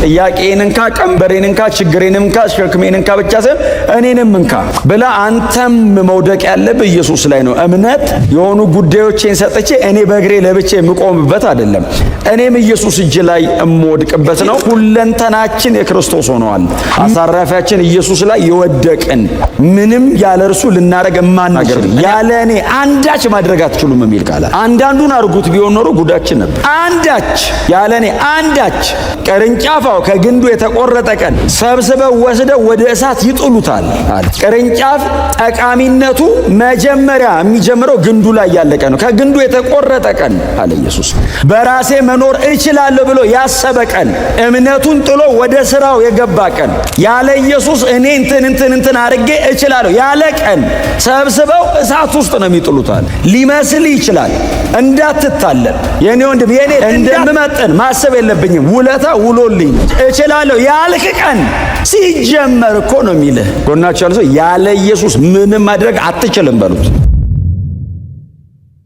ጥያቄን እንካ፣ ቀንበሬን እንካ፣ ችግሬን እንካ፣ ሸክሜን እንካ ብቻ ሳይሆን እኔንም እንካ ብላ አንተም መውደቅ ያለብህ ኢየሱስ ላይ ነው። እምነት የሆኑ ጉዳዮችን ሰጥቼ እኔ በእግሬ ለብቻ የምቆምበት አይደለም። እኔም ኢየሱስ እጅ ላይ እምወድቅበት ነው። ሁለንተናችን የክርስቶስ ሆነዋል። አሳራፊያችን ኢየሱስ ላይ የወደቅን ምንም ያለ እርሱ ልናደርግ የማንችል ያለ እኔ አንዳች ማድረግ አትችሉም የሚል ቃል አንዳንዱን አርጉት ቢሆን ኖሮ ጉዳችን ነበር። አንዳች ያለ እኔ አንዳች ቅርንጫፋው ከግንዱ የተቆረጠ ቀን ሰብስበው ወስደው ወደ እሳት ይጥሉታል አለ። ቅርንጫፍ ጠቃሚነቱ መጀመሪያ የሚጀምረው ግንዱ ላይ ያለቀ ነው። ከግንዱ የተቆረጠ ቀን አለ ኢየሱስ። በራሴ መኖር እችላለሁ ብሎ ያሰበ ቀን፣ እምነቱን ጥሎ ወደ ስራው የገባ ቀን፣ ያለ ኢየሱስ እኔ እንትን አድርጌ እችላለሁ ያለ ቀን ሰብስበው እሳት ውስጥ ነው የሚጥሉታል። ሊመስል ይችላል። እንዳትታለል የኔ ወንድም፣ የኔ እንደምመጥን ማሰብ የለብኝም። ውለታ ውሎልኝ እችላለሁ ያልክ ቀን ሲጀመር እኮ ነው የሚልህ። ጎናችሁ ያለ ሰው ያለ ኢየሱስ ምንም ማድረግ አትችልም በሉት።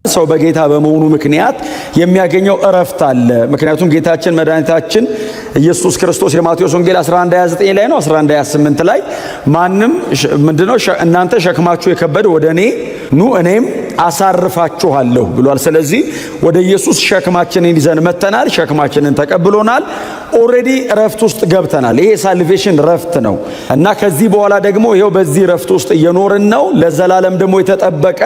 ሰው በጌታ በመሆኑ ምክንያት የሚያገኘው እረፍት አለ። ምክንያቱም ጌታችን መድኃኒታችን ኢየሱስ ክርስቶስ የማቴዎስ ወንጌል 11:29 ላይ ነው 11:28 ላይ ማንም ምንድነው እናንተ ሸክማችሁ የከበደ ወደ እኔ ኑ እኔም አሳርፋችኋለሁ ብሏል። ስለዚህ ወደ ኢየሱስ ሸክማችንን ይዘን መተናል። ሸክማችንን ተቀብሎናል። ኦሬዲ ረፍት ውስጥ ገብተናል። ይሄ ሳልቬሽን ረፍት ነው እና ከዚህ በኋላ ደግሞ ይሄው በዚህ ረፍት ውስጥ እየኖርን ነው። ለዘላለም ደግሞ የተጠበቀ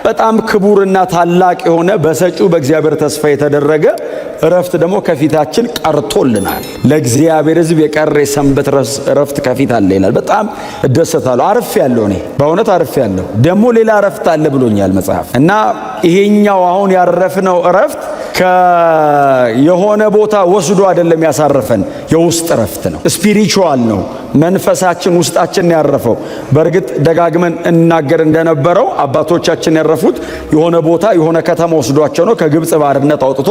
በጣም ክቡርና ታላቅ የሆነ በሰጪው በእግዚአብሔር ተስፋ የተደረገ ረፍት ደግሞ ከፊታችን ቀርቶልናል። ለእግዚአብሔር ሕዝብ የቀረ የሰንበት ረፍት ከፊት አለ ይላል። በጣም እደሰታለሁ። አርፌያለሁ። እኔ በእውነት አርፌያለሁ። ደግሞ ሌላ ረፍት አለ ብሎኛል መጽሐፍ እና ይሄኛው አሁን ያረፍነው ረፍት የሆነ ቦታ ወስዶ አይደለም ያሳረፈን፣ የውስጥ ረፍት ነው። ስፒሪቹዋል ነው። መንፈሳችን ውስጣችን ያረፈው። በእርግጥ ደጋግመን እናገር እንደነበረው አባቶቻችን ያረፉት የሆነ ቦታ የሆነ ከተማ ወስዷቸው ነው። ከግብጽ ባርነት አውጥቶ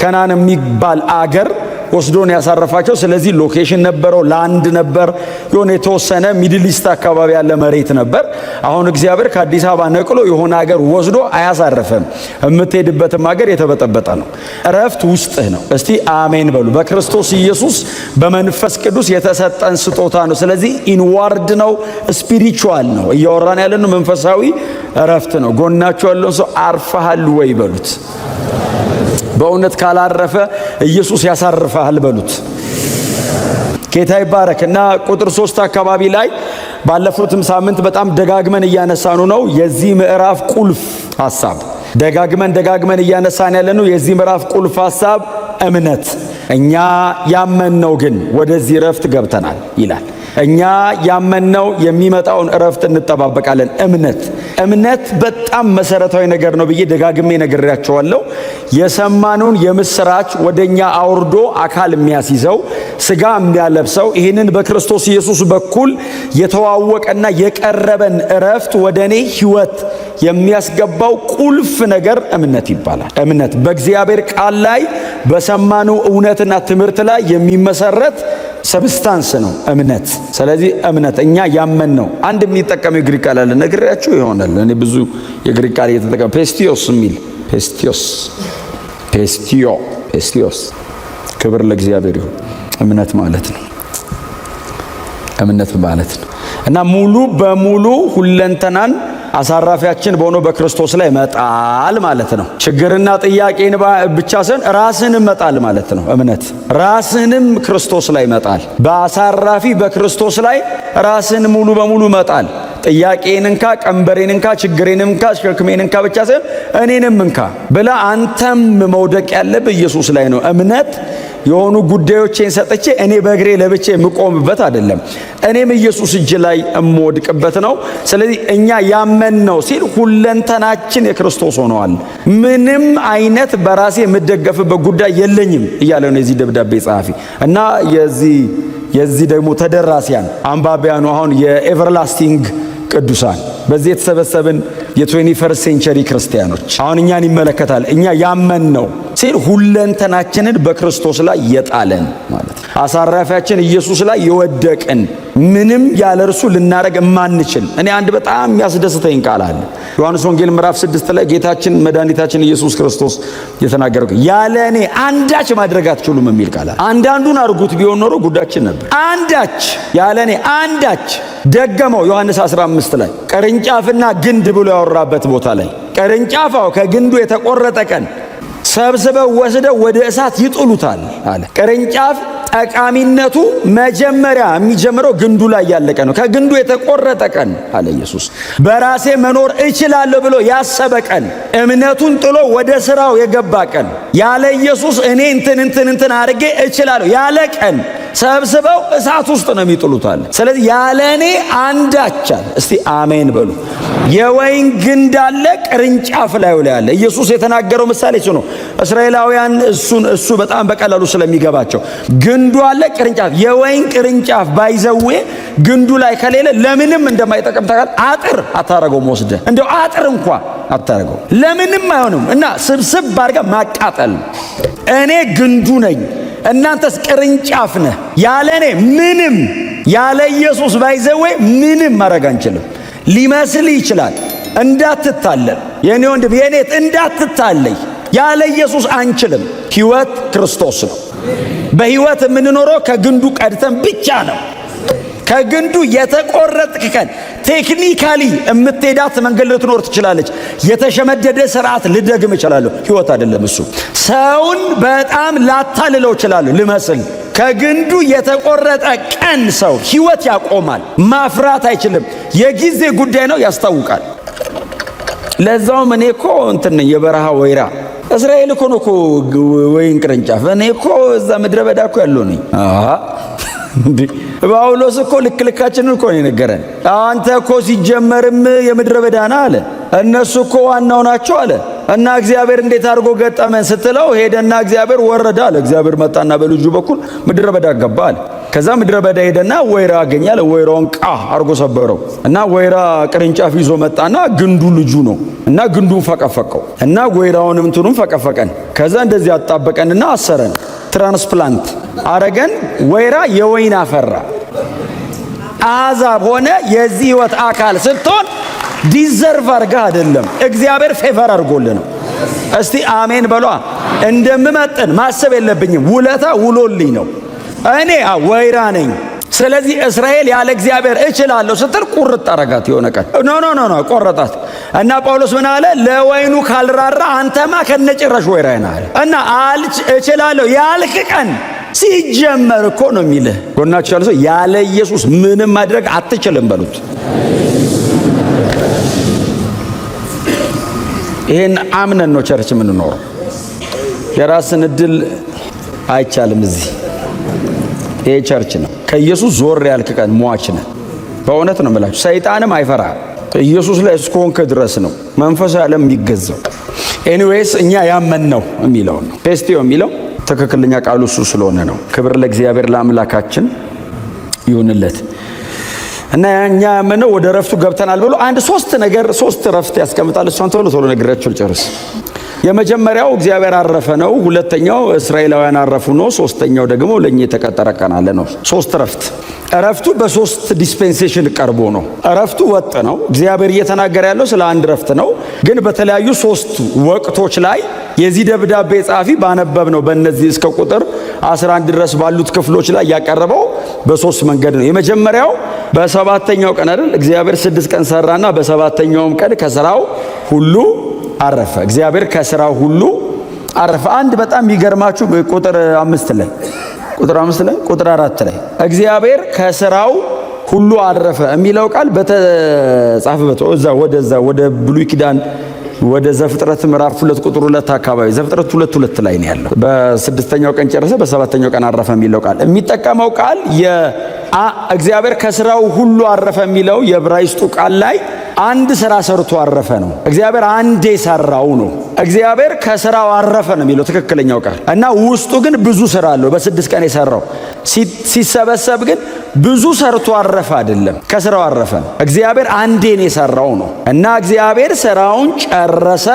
ከናን የሚባል አገር ወስዶን ያሳረፋቸው። ስለዚህ ሎኬሽን ነበረው፣ ላንድ ነበር፣ የሆነ የተወሰነ ሚድል ኢስት አካባቢ ያለ መሬት ነበር። አሁን እግዚአብሔር ከአዲስ አበባ ነቅሎ የሆነ ሀገር ወስዶ አያሳረፈም። የምትሄድበትም ሀገር የተበጠበጠ ነው። እረፍት ውስጥህ ነው። እስቲ አሜን በሉ። በክርስቶስ ኢየሱስ በመንፈስ ቅዱስ የተሰጠን ስጦታ ነው። ስለዚህ ኢንዋርድ ነው፣ ስፒሪቹዋል ነው። እያወራን ያለነው መንፈሳዊ እረፍት ነው። ጎናችሁ ያለውን ሰው አርፈሃል ወይ በሉት። በእውነት ካላረፈ ኢየሱስ ያሳርፈሃል በሉት። ጌታ ይባረክ። እና ቁጥር 3 አካባቢ ላይ ባለፉትም ሳምንት በጣም ደጋግመን እያነሳኑ ነው የዚህ ምዕራፍ ቁልፍ ሐሳብ። ደጋግመን እያነሳን ያለነው የዚህ ምዕራፍ ቁልፍ ሐሳብ እምነት። እኛ ያመንነው ግን ወደዚህ ረፍት ገብተናል ይላል። እኛ ያመንነው የሚመጣውን እረፍት እንጠባበቃለን። እምነት በጣም መሰረታዊ ነገር ነው ብዬ ደጋግሜ ነግሬያቸዋለሁ። የሰማነውን የምስራች ወደኛ አውርዶ አካል የሚያስይዘው ስጋ የሚያለብሰው ይህንን በክርስቶስ ኢየሱስ በኩል የተዋወቀና የቀረበን እረፍት ወደ እኔ ሕይወት የሚያስገባው ቁልፍ ነገር እምነት ይባላል። እምነት በእግዚአብሔር ቃል ላይ በሰማነው እውነትና ትምህርት ላይ የሚመሰረት ሰብስታንስ ነው እምነት። ስለዚህ እምነት እኛ ያመን ነው። አንድ የሚጠቀመው የግሪክ ቃል አለ፣ ነግሬያችሁ ይሆናል። እኔ ብዙ የግሪክ ቃል እየተጠቀመ ፔስቲዮስ የሚል ፔስቲዮስ ክብር ለእግዚአብሔር ይሁን። እምነት ማለት ነው። እና ሙሉ በሙሉ ሁለንተናን አሳራፊያችን በሆነው በክርስቶስ ላይ መጣል ማለት ነው። ችግርና ጥያቄን ብቻ ሳይሆን ራስንም መጣል ማለት ነው። እምነት ራስንም ክርስቶስ ላይ መጣል፣ በአሳራፊ በክርስቶስ ላይ ራስን ሙሉ በሙሉ መጣል። ጥያቄን እንካ፣ ቀንበሬን እንካ፣ ችግሬን እንካ፣ ሸክሜን እንካ ብቻ ሳይሆን እኔንም እንካ ብላ አንተም መውደቅ ያለብህ ኢየሱስ ላይ ነው። እምነት የሆኑ ጉዳዮችን ሰጥቼ እኔ በእግሬ ለብቻ የምቆምበት አይደለም። እኔም ኢየሱስ እጅ ላይ እምወድቅበት ነው። ስለዚህ እኛ ያመንነው ሲል ሁለንተናችን የክርስቶስ ሆነዋል። ምንም አይነት በራሴ የምደገፍበት ጉዳይ የለኝም እያለ ነው የዚህ ደብዳቤ ጸሐፊ እና የዚህ ደግሞ ተደራሲያን አንባቢያኑ አሁን የኤቨርላስቲንግ ቅዱሳን በዚህ የተሰበሰብን የ21 ሴንቸሪ ክርስቲያኖች አሁን እኛን ይመለከታል። እኛ ያመንነው ሲል ሁለንተናችንን በክርስቶስ ላይ የጣለን ማለት ነው። አሳራፊያችን ኢየሱስ ላይ የወደቅን ምንም ያለ እርሱ ልናረግ ማንችል። እኔ አንድ በጣም የሚያስደስተኝ ቃል አለ ዮሐንስ ወንጌል ምዕራፍ 6 ላይ ጌታችን መድኃኒታችን ኢየሱስ ክርስቶስ የተናገረው ያለ እኔ አንዳች ማድረግ አትችሉም የሚል ቃል አለ። አንዳንዱን አርጉት ቢሆን ኖሮ ጉዳችን ነበር። አንዳች ያለ እኔ አንዳች ደገመው ዮሐንስ 15 ላይ ቅርንጫፍና ግንድ ብሎ ያወራበት ቦታ ላይ ቅርንጫፋው ከግንዱ የተቆረጠ ቀን ሰብስበው ወስደው ወደ እሳት ይጥሉታል አለ። ቅርንጫፍ ጠቃሚነቱ መጀመሪያ የሚጀምረው ግንዱ ላይ ያለቀ ነው። ከግንዱ የተቆረጠ ቀን አለ ኢየሱስ በራሴ መኖር እችላለሁ ብሎ ያሰበ ቀን፣ እምነቱን ጥሎ ወደ ስራው የገባ ቀን፣ ያለ ኢየሱስ እኔ እንትን አድርጌ እችላለሁ ያለ ቀን ሰብስበው እሳት ውስጥ ነው የሚጥሉታል። ስለዚህ ያለ እኔ አንዳች አለ። እስቲ አሜን በሉ። የወይን ግንድ አለ፣ ቅርንጫፍ ላይ አለ። ኢየሱስ የተናገረው ምሳሌ እሱ ነው። እስራኤላውያን እሱ በጣም በቀላሉ ስለሚገባቸው ግንዱ አለ፣ ቅርንጫፍ። የወይን ቅርንጫፍ ባይዘዌ ግንዱ ላይ ከሌለ ለምንም እንደማይጠቅም ታውቃለህ። አጥር አታረገውም፣ ወስደህ እንደው አጥር እንኳን አታረገው፣ ለምንም አይሆንም። እና ስብስብ አድርገህ ማቃጠል። እኔ ግንዱ ነኝ፣ እናንተስ ቅርንጫፍ ነህ። ያለ እኔ ምንም፣ ያለ ኢየሱስ ባይዘዌ ምንም ማድረግ አንችልም። ሊመስል ይችላል። እንዳትታለል የኔ ወንድም የኔት እንዳትታለይ። ያለ ኢየሱስ አንችልም። ሕይወት ክርስቶስ ነው። በሕይወት የምንኖረው ከግንዱ ቀድተን ብቻ ነው። ከግንዱ የተቆረጥክ ቀን ቴክኒካሊ የምትሄዳት መንገድ ልትኖር ትችላለች። የተሸመደደ ስርዓት ልደግም እችላለሁ። ሕይወት አይደለም እሱ። ሰውን በጣም ላታልለው እችላለሁ ልመስል። ከግንዱ የተቆረጠ ቀን ሰው ሕይወት ያቆማል። ማፍራት አይችልም። የጊዜ ጉዳይ ነው። ያስታውቃል። ለዛውም እኔ እኮ እንትን ነኝ፣ የበረሃ ወይራ። እስራኤል እኮ ነው እኮ ወይን ቅርንጫፍ። እኔ እኮ እዛ ምድረ በዳ እኮ ያለው ነኝ። ጳውሎስ እኮ ልክልካችንን እኮ ነው የነገረን። አንተ እኮ ሲጀመርም የምድረ በዳ ነህ አለ። እነሱ እኮ ዋናው ናቸው አለ። እና እግዚአብሔር እንዴት አድርጎ ገጠመን ስትለው ሄደና እግዚአብሔር ወረደ አለ። እግዚአብሔር መጣና በልጁ በኩል ምድረ በዳ ገባ አለ። ከዛ ምድረ በዳ ሄደና ወይራ አገኛለ። ወይራውን አርጎ ሰበረው እና ወይራ ቅርንጫፍ ይዞ መጣና ግንዱ ልጁ ነው እና ግንዱን ፈቀፈቀው እና ወይራውንም እንትኑን ፈቀፈቀን። ከዛ እንደዚህ አጣበቀንና አሰረን። ትራንስፕላንት አረገን። ወይራ የወይን አፈራ። አሕዛብ ሆነ። የዚህ ሕይወት አካል ስትሆን ዲዘርቭ አርጋ አይደለም፣ እግዚአብሔር ፌቨር አርጎልህ ነው። እስቲ አሜን በሏ። እንደምመጥን ማሰብ የለብኝም። ውለታ ውሎልኝ ነው። እኔ ወይራ ነኝ። ስለዚህ እስራኤል ያለ እግዚአብሔር እችላለሁ ስትል ቁርጥ አረጋት። የሆነ ቀን ኖ ቆረጣት። እና ጳውሎስ ምን አለ? ለወይኑ ካልራራ አንተማ ከነጭራሽ ወይራ ነህ አለ። እና እችላለሁ ያልክ ቀን ሲጀመር እኮ ነው የሚልህ። ጎናችሁ ያለ ሰው ያለ ኢየሱስ ምንም ማድረግ አትችልም በሉት። ይሄን አምነን ነው ቸርች የምንኖረው። የራስን እድል አይቻልም። እዚህ ይሄ ቸርች ነው። ከኢየሱስ ዞር ያልክ ቀን ሟች ነህ። በእውነት ነው የምላችሁ። ሰይጣንም አይፈራ ኢየሱስ ላይ እስከሆንክ ድረስ ነው መንፈሳዊ ዓለም የሚገዛው። ኤኒዌይስ እኛ ያመን ነው የሚለው ነው ፔስቲዮ የሚለው ትክክለኛ ቃሉ እሱ ስለሆነ ነው። ክብር ለእግዚአብሔር ለአምላካችን ይሁንለት። እና እኛ ያመነው ወደ ረፍቱ ገብተናል ብሎ አንድ ሶስት ረፍት ያስቀምጣል። እሷን ቶሎ ነግራችሁ ልጨርስ። የመጀመሪያው እግዚአብሔር አረፈ ነው። ሁለተኛው እስራኤላውያን አረፉ ነው። ሶስተኛው ደግሞ ለኛ የተቀጠረ ቀን አለ ነው። ሶስት ረፍት። ረፍቱ በሶስት ዲስፔንሴሽን ቀርቦ ነው። ረፍቱ ወጥ ነው። እግዚአብሔር እየተናገረ ያለው ስለ አንድ ረፍት ነው። ግን በተለያዩ ሶስት ወቅቶች ላይ የዚህ ደብዳቤ ጻፊ ባነበብ ነው በእነዚህ እስከ ቁጥር 11 ድረስ ባሉት ክፍሎች ላይ ያቀረበው በሶስት መንገድ ነው። የመጀመሪያው በሰባተኛው ቀን አይደል? እግዚአብሔር 6 ቀን ሰራና በሰባተኛውም ቀን ከስራው ሁሉ አረፈ። እግዚአብሔር ከስራው ሁሉ አረፈ። አንድ በጣም የሚገርማችሁ ቁጥር 4 ላይ እግዚአብሔር ከስራው ሁሉ አረፈ የሚለው ቃል በተጻፈበት ወደ ብሉይ ኪዳን ወደ ዘፍጥረት ምዕራፍ 2 ቁጥር 2 አካባቢ ዘፍጥረት 2:2 ላይ ነው ያለው። በስድስተኛው ቀን ጨረሰ፣ በሰባተኛው ቀን አረፈ የሚለው ቃል የሚጠቀመው ቃል እግዚአብሔር ከስራው ሁሉ አረፈ የሚለው የዕብራይስጡ ቃል ላይ አንድ ስራ ሰርቶ አረፈ ነው። እግዚአብሔር አንዴ ሰራው ነው። እግዚአብሔር ከስራው አረፈ ነው የሚለው ትክክለኛው ቃል እና ውስጡ ግን ብዙ ስራ አለው። በ6 ቀን የሰራው ሲሰበሰብ ግን ብዙ ሰርቶ አረፈ አይደለም፣ ከስራው አረፈ ነው። እግዚአብሔር አንዴ ነው የሰራው ነው እና እግዚአብሔር ስራውን ጨረሰ፣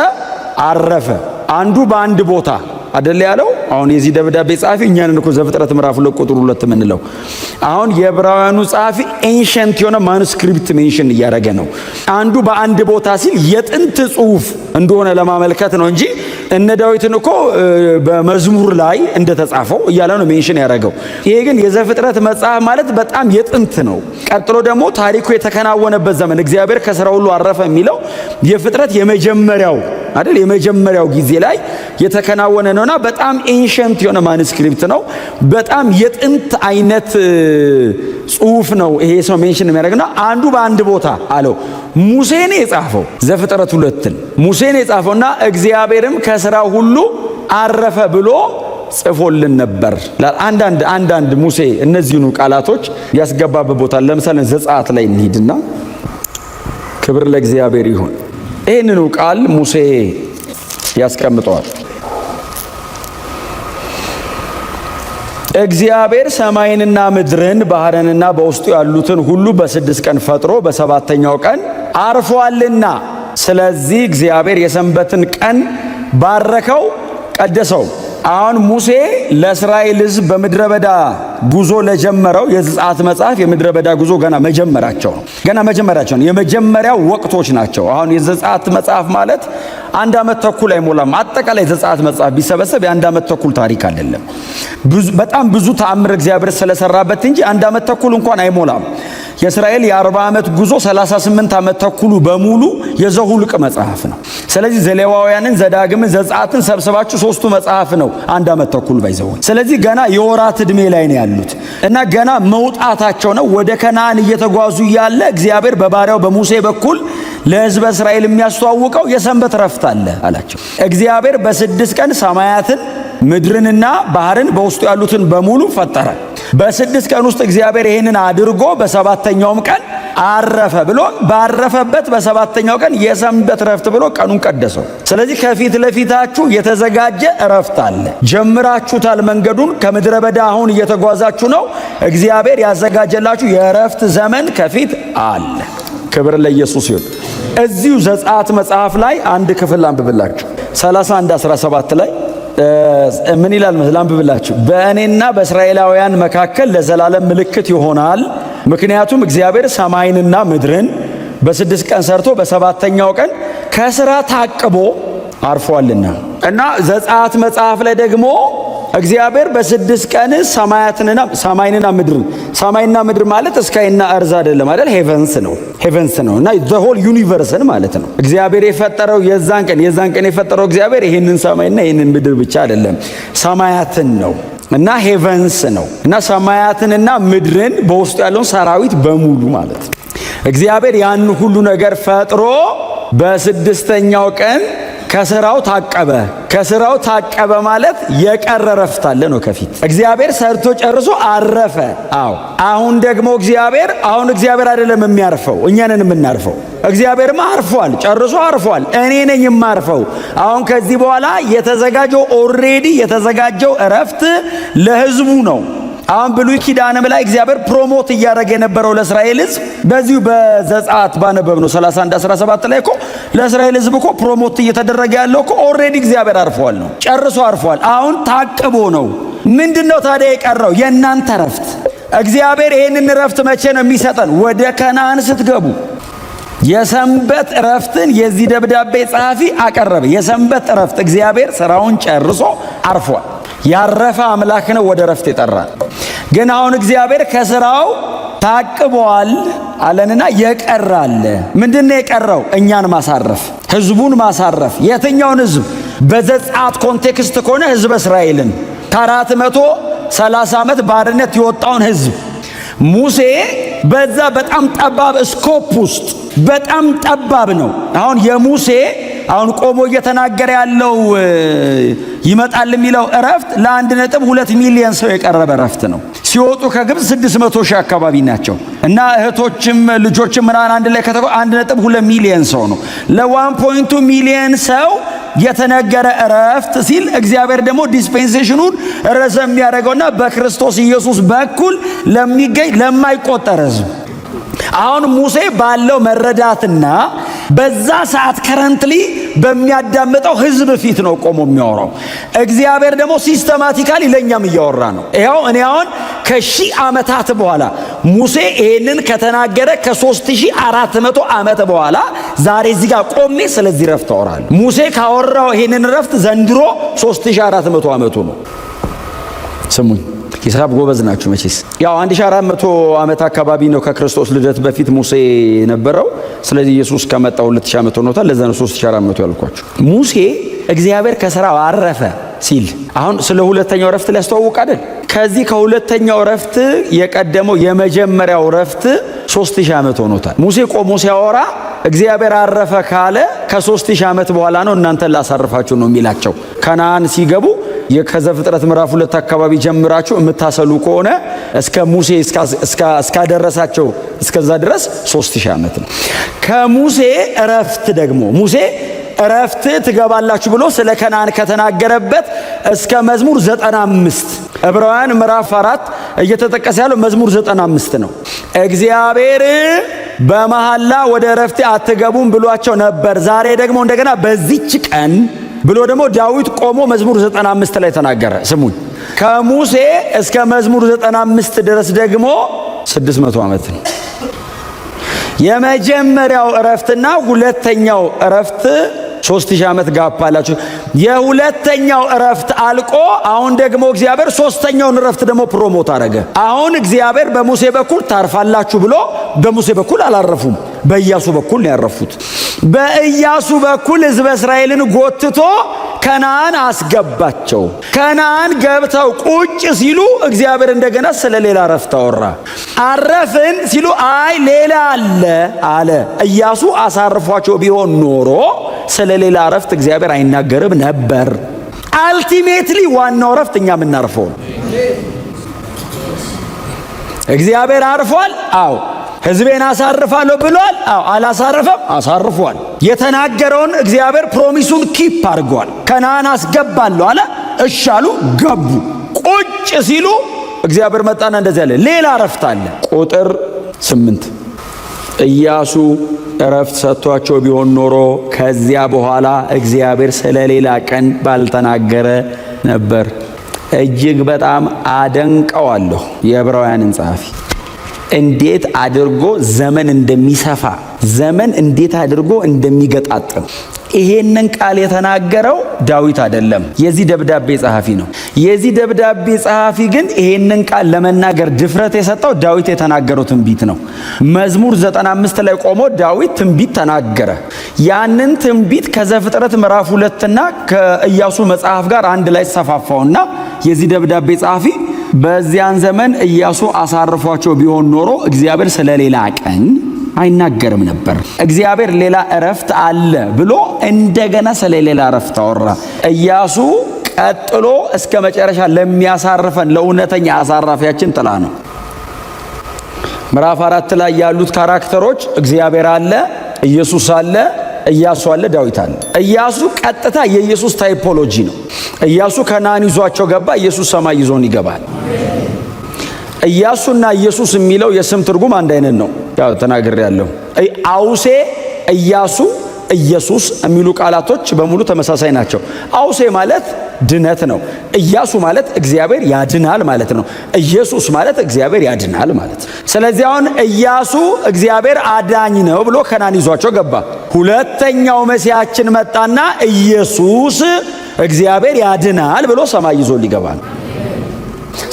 አረፈ። አንዱ በአንድ ቦታ አይደል ያለው። አሁን የዚህ ደብዳቤ ጸሐፊ እኛን እኮ ዘፍጥረት ምዕራፍ 2 ቁጥር 2 ምንለው አሁን የዕብራውያኑ ጸሐፊ ኤንሸንት የሆነ ማኑስክሪፕት ሜንሽን እያደረገ ነው። አንዱ በአንድ ቦታ ሲል የጥንት ጽሑፍ እንደሆነ ለማመልከት ነው እንጂ እነ ዳዊትን እኮ በመዝሙር ላይ እንደተጻፈው እያለ ነው ሜንሽን ያደረገው። ይሄ ግን የዘፍጥረት መጽሐፍ ማለት በጣም የጥንት ነው። ቀጥሎ ደግሞ ታሪኩ የተከናወነበት ዘመን እግዚአብሔር ከሥራ ሁሉ አረፈ የሚለው የፍጥረት የመጀመሪያው አይደል የመጀመሪያው ጊዜ ላይ የተከናወነ ነውና በጣም ኤንሸንት የሆነ ማኑስክሪፕት ነው። በጣም የጥንት አይነት ጽሑፍ ነው። ይሄ ሰው ሜንሽን የሚያደርግና አንዱ በአንድ ቦታ አለው ሙሴ ነው የጻፈው። ዘፍጥረት 2 ሙሴ ነው የጻፈውና እግዚአብሔርም ከሥራ ሁሉ አረፈ ብሎ ጽፎልን ነበር። አንዳንድ ሙሴ እነዚህኑ ቃላቶች ያስገባበት ቦታ ለምሳሌ ዘጸአት ላይ እንሂድና ክብር ለእግዚአብሔር ይሁን። ይህንኑ ቃል ሙሴ ያስቀምጠዋል። እግዚአብሔር ሰማይንና ምድርን ባህርንና በውስጡ ያሉትን ሁሉ በ6 ቀን ፈጥሮ በሰባተኛው ቀን አርፏልና፣ ስለዚህ እግዚአብሔር የሰንበትን ቀን ባረከው ቀደሰው። አሁን ሙሴ ለእስራኤል ሕዝብ በምድረ በዳ ጉዞ ለጀመረው የዘጸአት መጽሐፍ የምድረ በዳ ጉዞ ገና መጀመራቸው ነው። የመጀመሪያው ወቅቶች ናቸው። አሁን የዘጸአት መጽሐፍ ማለት 1 ዓመት ተኩል አይሞላም። አጠቃላይ የዘጸአት መጽሐፍ ቢሰበሰብ የ1 ዓመት ተኩል ታሪክ አይደለም። በጣም ብዙ ተአምር እግዚአብሔር ስለሰራበት እንጂ 1 ዓመት ተኩል እንኳን አይሞላም። የእስራኤል የ40 ዓመት ጉዞ 38 ዓመት ተኩሉ በሙሉ የዘሁልቅ መጽሐፍ ነው። ስለዚህ ዘሌዋውያንን፣ ዘዳግምን፣ ዘጸአትን ሰብስባችሁ 3ቱ መጽሐፍ ነው 1 ዓመት ተኩል ባይዘው። ስለዚህ ገና የወራት ዕድሜ ላይ ነው ያሉት እና ገና መውጣታቸው ነው። ወደ ከነዓን እየተጓዙ ያለ እግዚአብሔር በባሪያው በሙሴ በኩል ለሕዝበ እስራኤል የሚያስተዋውቀው የሰንበት ረፍት አለ አላቸው። እግዚአብሔር በ6 ቀን ሰማያትን ምድርንና ባህርን በውስጡ ያሉትን በሙሉ ፈጠረ። በ6 ቀን ውስጥ እግዚአብሔር ይህንን አድርጎ በሰባተኛውም ቀን አረፈ ብሎ ባረፈበት በሰባተኛው ቀን የሰንበት ረፍት ብሎ ቀኑን ቀደሰው። ስለዚህ ከፊት ለፊታችሁ የተዘጋጀ ረፍት አለ። ጀምራችሁታል መንገዱን። ከምድረ በዳ አሁን እየተጓዛችሁ ነው። እግዚአብሔር ያዘጋጀላችሁ የረፍት ዘመን ከፊት አለ። ክብር ለኢየሱስ ይሁን። እዚሁ ዘጸአት መጽሐፍ ላይ አንድ ክፍል አንብብላችሁ 31:17 ላይ ምን ይላል መሰለህ? አንብብላችሁ በእኔና በእስራኤላውያን መካከል ለዘላለም ምልክት ይሆናል፣ ምክንያቱም እግዚአብሔር ሰማይንና ምድርን በ6 ቀን ሰርቶ በሰባተኛው ቀን ከሥራ ታቅቦ አርፏልና። እና ዘጸአት መጽሐፍ ላይ ደግሞ እግዚአብሔር በ6 ቀን ሰማይንና ምድርን፣ ሰማይና ምድር ማለት ስካይና እርዝ አይደለም አይደል? ሄቨንስ ነው እና ዘ ሆል ዩኒቨርስን ማለት ነው። እግዚአብሔር የፈጠረው የዛን ቀን የፈጠረው እግዚአብሔር ይሄንን ሰማይና ይሄንን ምድር ብቻ አይደለም፣ ሰማያትን ነው እና ሄቨንስ ነው እና ሰማያትንና ምድርን በውስጡ ያለውን ሰራዊት በሙሉ ማለት ነው። እግዚአብሔር ያን ሁሉ ነገር ፈጥሮ በ6ኛው ቀን ከሥራው ታቀበ ማለት የቀረ ረፍት አለ ነው ከፊት። እግዚአብሔር ሰርቶ ጨርሶ አረፈ። አሁን ደግሞ እግዚአብሔር አይደለም የሚያርፈው፣ እኛ ነን የምናርፈው። እግዚአብሔርማ አርፏል፣ ጨርሶ አርፏል። እኔ ነኝ የማርፈው። አሁን ከዚህ በኋላ ኦልሬዲ የተዘጋጀው እረፍት ለሕዝቡ ነው። አሁን ብሉይ ኪዳንም ላይ እግዚአብሔር ፕሮሞት እያደረገ የነበረው ለእስራኤል ሕዝብ በዚሁ በዘጸአት ባነበብነው 31:17 ላይ እኮ ለእስራኤል ሕዝብ እኮ ፕሮሞት እየተደረገ ያለው እኮ ኦልሬዲ እግዚአብሔር አርፏል ነው፣ ጨርሶ አርፏል። አሁን ታቅቦ ነው። ምንድነው ታዲያ የቀረው? የእናንተ ረፍት። እግዚአብሔር ይህንን ረፍት መቼ ነው የሚሰጠን? ወደ ከነዓን ስትገቡ። የሰንበት ረፍትን የዚህ ደብዳቤ ጸሐፊ አቀረበ። የሰንበት ረፍት እግዚአብሔር ስራውን ጨርሶ አርፏል። ያረፈ አምላክ ነው ወደ ረፍት የጠራን። ግን አሁን እግዚአብሔር ከሥራው ታቅቧል አለንና የቀራለ ምንድነው የቀረው? እኛን ማሳረፍ፣ ሕዝቡን ማሳረፍ። የትኛውን ሕዝብ? በዘጸአት ኮንቴክስት ከሆነ ሕዝበ እስራኤልን ከ430 ዓመት ባርነት የወጣውን ሕዝብ ሙሴ በዛ በጣም ጠባብ ስኮፕ ውስጥ በጣም ጠባብ ነው። አሁን የሙሴ ቆሞ እየተናገረ ያለው ይመጣል የሚለው እረፍት ለ1.2 ሚሊዮን ሰው የቀረበ እረፍት ነው። ሲወጡ ከግብፅ 600 ሺህ አካባቢ ናቸው እና እህቶችም ልጆችም ምናምን አንድ ላይ 1.2 ሚሊዮን ሰው ነው። ለ1.2 ሚሊዮን ሰው የተነገረ እረፍት ሲል እግዚአብሔር ደግሞ ዲስፔንሴሽኑን ረዘም የሚያደርገውና በክርስቶስ ኢየሱስ በኩል ለሚገኝ ለማይቆጠር ሕዝብ። አሁን ሙሴ ባለው መረዳትና በዛ ሰዓት ከረንትሊ በሚያዳምጠው ህዝብ ፊት ነው ቆሞ የሚያወራው። እግዚአብሔር ደግሞ ሲስተማቲካሊ ለኛም እያወራ ነው። ይሄው እኔ አሁን ከሺህ ዓመታት በኋላ ሙሴ ይሄንን ከተናገረ ከ3400 ዓመት በኋላ ዛሬ እዚህ ጋር ቆሜ ስለዚህ ረፍት አወራለሁ። ሙሴ ካወራው ይሄንን ረፍት ዘንድሮ 3400 ዓመቱ ነው። ስሙኝ፣ ሂሳብ ጎበዝ ናችሁ መቼስ። ያው 1400 ዓመት አካባቢ ነው ከክርስቶስ ልደት በፊት ሙሴ የነበረው። ስለዚህ ኢየሱስ ከመጣ 2000 ዓመት ሆኖታል። ለዛ ነው 3400 ያልኳችሁ። ሙሴ እግዚአብሔር ከሥራው አረፈ ሲል አሁን ስለ ሁለተኛው ረፍት ሊያስተዋውቅ አይደል? ከዚህ ከሁለተኛው ረፍት የቀደመው የመጀመሪያው ረፍት 3000 ዓመት ሆኖታል። ሙሴ ቆሞ ሲያወራ እግዚአብሔር አረፈ ካለ ከ3000 ዓመት በኋላ ነው እናንተን ላሳርፋችሁ ነው የሚላቸው። ከነዓን ሲገቡ ከዘፍጥረት ምዕራፍ 2 አካባቢ ጀምራችሁ የምታሰሉ ከሆነ እስከ ሙሴ እስካደረሳቸው እስከዛ ድረስ 3000 ዓመት ነው። ከሙሴ ረፍት ደግሞ ሙሴ ረፍት ትገባላችሁ ብሎ ስለ ከነዓን ከተናገረበት እስከ መዝሙር 95 ዕብራውያን ምዕራፍ 4 እየተጠቀሰ ያለው መዝሙር 95 ነው። እግዚአብሔር በመሐላ ወደ ረፍቴ አትገቡም ብሏቸው ነበር፣ ዛሬ ደግሞ እንደገና በዚች ቀን ብሎ ደግሞ ዳዊት ቆሞ መዝሙር 95 ላይ ተናገረ። ስሙኝ፣ ከሙሴ እስከ መዝሙር 95 ድረስ ደግሞ 600 ዓመት ነው። የመጀመሪያው እረፍትና ሁለተኛው እረፍት 3000 ዓመት ጋፕ አላችሁ። የሁለተኛው እረፍት አልቆ አሁን ደግሞ እግዚአብሔር ሶስተኛውን እረፍት ደግሞ ፕሮሞት አደረገ። አሁን እግዚአብሔር በሙሴ በኩል ታርፋላችሁ ብሎ በሙሴ በኩል አላረፉም፣ በኢያሱ በኩል ነው ያረፉት። በኢያሱ በኩል ሕዝበ እስራኤልን ጎትቶ ከነዓን አስገባቸው። ከነዓን ገብተው ቁጭ ሲሉ እግዚአብሔር እንደገና ስለ ሌላ እረፍት አወራ። አረፍን ሲሉ አይ ሌላ አለ። ኢያሱ አሳርፏቸው ቢሆን ኖሮ ስለ ሌላ እረፍት እግዚአብሔር አይናገርም ነበር። አልቲሜትሊ ዋናው እረፍት እኛ የምናርፈው ነው። እግዚአብሔር አርፏል። አዎ። ሕዝቤን አሳርፋለሁ ብሏል። አዎ። አላሳረፈም? አሳርፏል። የተናገረውን እግዚአብሔር ፕሮሚሱን ኪፕ አድርጓል። ከነዓን አስገባለሁ አለ። እሺ አሉ፣ ገቡ። ቁጭ ሲሉ እግዚአብሔር መጣና እንደዚህ አለ፣ ሌላ እረፍት አለ። ቁጥር 8 ኢያሱ እረፍት ሰጥቷቸው ቢሆን ኖሮ ከዚያ በኋላ እግዚአብሔር ስለ ሌላ ቀን ባልተናገረ ነበር። እጅግ በጣም አደንቀዋለሁ የዕብራውያንን ጸሐፊ እንዴት አድርጎ ዘመን እንደሚሰፋ ዘመን እንዴት አድርጎ እንደሚገጣጥም። ይሄንን ቃል የተናገረው ዳዊት አይደለም፣ የዚህ ደብዳቤ ጸሐፊ ነው። የዚህ ደብዳቤ ጸሐፊ ግን ይሄንን ቃል ለመናገር ድፍረት የሰጠው ዳዊት የተናገረው ትንቢት ነው። መዝሙር 95 ላይ ቆሞ ዳዊት ትንቢት ተናገረ። ያንን ትንቢት ከዘፍጥረት ምዕራፍ 2 እና ከኢያሱ መጽሐፍ ጋር አንድ ላይ ሰፋፋውና የዚህ ደብዳቤ ጸሐፊ በዚያን ዘመን ኢያሱ አሳርፏቸው ቢሆን ኖሮ እግዚአብሔር ስለሌላ ቀን አይናገርም ነበር። እግዚአብሔር ሌላ እረፍት አለ ብሎ እንደገና ስለሌላ እረፍት አወራ። ኢያሱ ቀጥሎ እስከ መጨረሻ ለሚያሳርፈን ለእውነተኛ አሳራፊያችን ጥላ ነው። ምዕራፍ 4 ላይ ያሉት ካራክተሮች እግዚአብሔር አለ፣ ኢየሱስ አለ፣ ኢያሱ አለ፣ ዳዊት አለ። ኢያሱ ቀጥታ የኢየሱስ ታይፖሎጂ ነው። ኢያሱ ከነዓን ይዟቸው ገባ፣ ኢየሱስ ሰማይ ይዞን ይገባል። ኢያሱና ኢየሱስ የሚለው የስም ትርጉም አንድ አይነት ነው። ያው ተናግሬያለሁ። አውሴ፣ ኢያሱ፣ ኢየሱስ የሚሉ ቃላቶች በሙሉ ተመሳሳይ ናቸው። አውሴ ማለት ድነት ነው። ኢያሱ ማለት እግዚአብሔር ያድናል ማለት ነው። ኢየሱስ ማለት እግዚአብሔር ያድናል ማለት። ስለዚህ አሁን ኢያሱ እግዚአብሔር አዳኝ ነው ብሎ ከነዓን ይዟቸው ገባ። ሁለተኛው መሲያችን መጣና ኢየሱስ እግዚአብሔር ያድናል ብሎ ሰማይ ይዞ ሊገባ ነው።